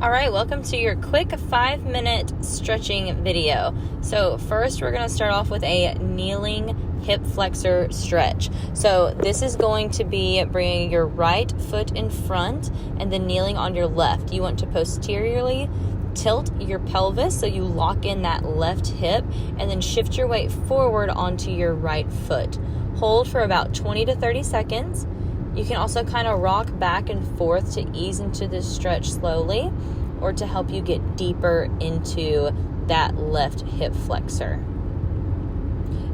All right, welcome to your quick 5-minute stretching video. So first we're going to start off with a kneeling hip flexor stretch. So this is going to be bringing your right foot in front and then kneeling on your left. You want to posteriorly tilt your pelvis so you lock in that left hip and then shift your weight forward onto your right foot. Hold for about 20 to 30 seconds. You can also kind of rock back and forth to ease into this stretch slowly or to help you get deeper into that left hip flexor.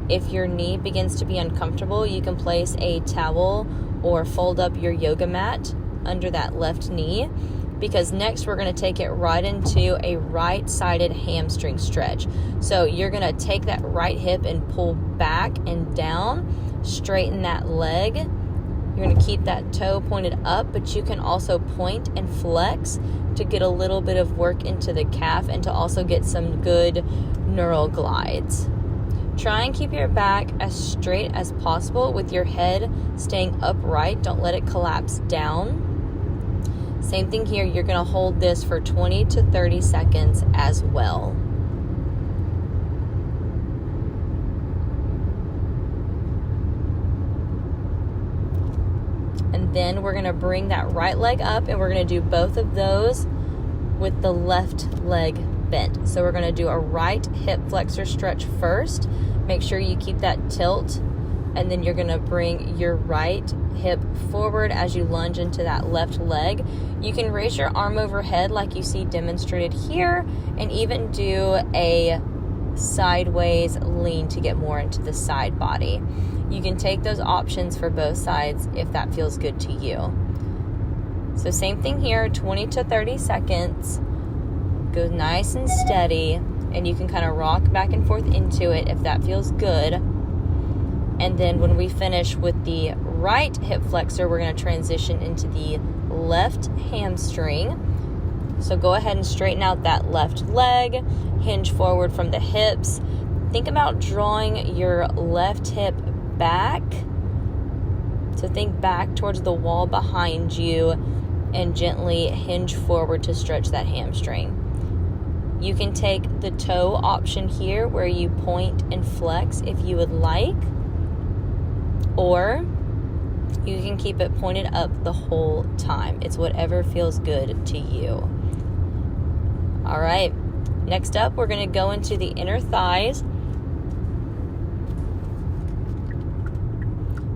If your knee begins to be uncomfortable, you can place a towel or fold up your yoga mat under that left knee, because next we're going to take it right into a right-sided hamstring stretch. So you're going to take that right hip and pull back and down, straighten that leg. You're going to keep that toe pointed up, but you can also point and flex to get a little bit of work into the calf and to also get some good neural glides. Try and keep your back as straight as possible with your head staying upright. Don't let it collapse down. Same thing here. You're going to hold this for 20 to 30 seconds as well. And then we're going to bring that right leg up, and we're going to do both of those with the left leg bent. So we're going to do a right hip flexor stretch first. Make sure you keep that tilt, and then you're going to bring your right hip forward as you lunge into that left leg. You can raise your arm overhead like you see demonstrated here, and even do a sideways lean to get more into the side body. You can take those options for both sides if that feels good to you. So same thing here, 20 to 30 seconds. Go nice and steady, and you can kind of rock back and forth into it if that feels good. And then when we finish with the right hip flexor, we're going to transition into the left hamstring. So go ahead and straighten out that left leg, hinge forward from the hips. Think about drawing your left hip back. So think back towards the wall behind you and gently hinge forward to stretch that hamstring. You can take the toe option here where you point and flex if you would like, or you can keep it pointed up the whole time. It's whatever feels good to you. All right, next up we're going to go into the inner thighs.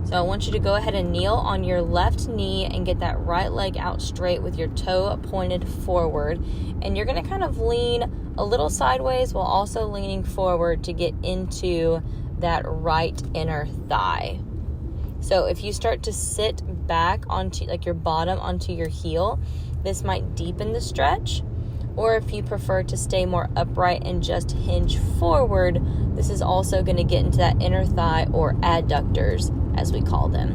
So I want you to go ahead and kneel on your left knee and get that right leg out straight with your toe pointed forward. And you're going to kind of lean a little sideways while also leaning forward to get into that right inner thigh. So if you start to sit back onto like your bottom onto your heel, this might deepen the stretch. Or if you prefer to stay more upright and just hinge forward, this is also going to get into that inner thigh, or adductors as we call them.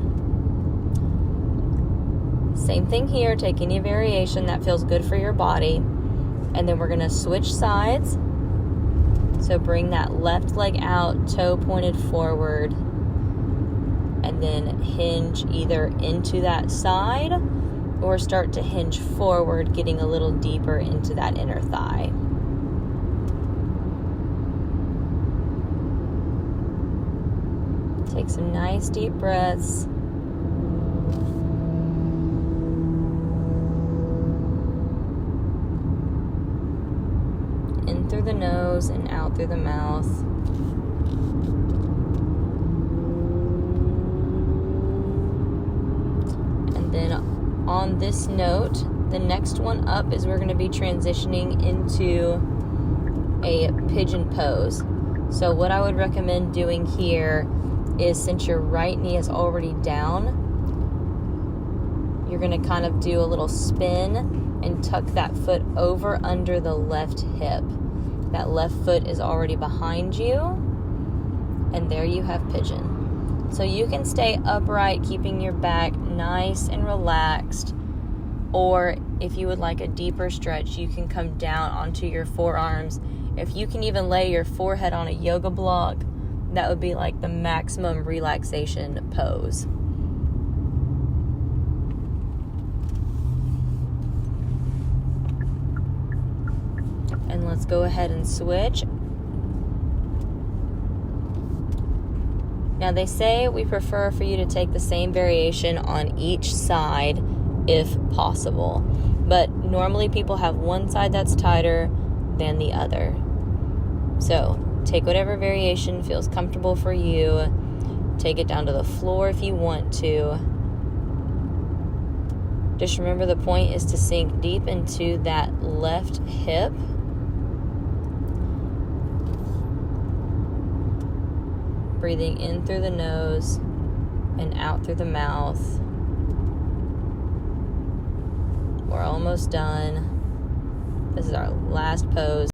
Same thing here, take any variation that feels good for your body. And then we're going to switch sides. So bring that left leg out, toe pointed forward, and then hinge either into that side or start to hinge forward, getting a little deeper into that inner thigh. Take some nice deep breaths. In through the nose and out through the mouth. And then on this note, the next one up is we're going to be transitioning into a pigeon pose. So what I would recommend doing here is, since your right knee is already down, you're going to kind of do a little spin and tuck that foot over under the left hip. That left foot is already behind you, and there you have pigeon. So you can stay upright, keeping your back nice and relaxed, or if you would like a deeper stretch, you can come down onto your forearms. If you can even lay your forehead on a yoga block, that would be like the maximum relaxation pose. And let's go ahead and switch. Now they say we prefer for you to take the same variation on each side if possible. But normally people have one side that's tighter than the other. So take whatever variation feels comfortable for you. Take it down to the floor if you want to. Just remember the point is to sink deep into that left hip. Breathing in through the nose and out through the mouth. We're almost done. This is our last pose.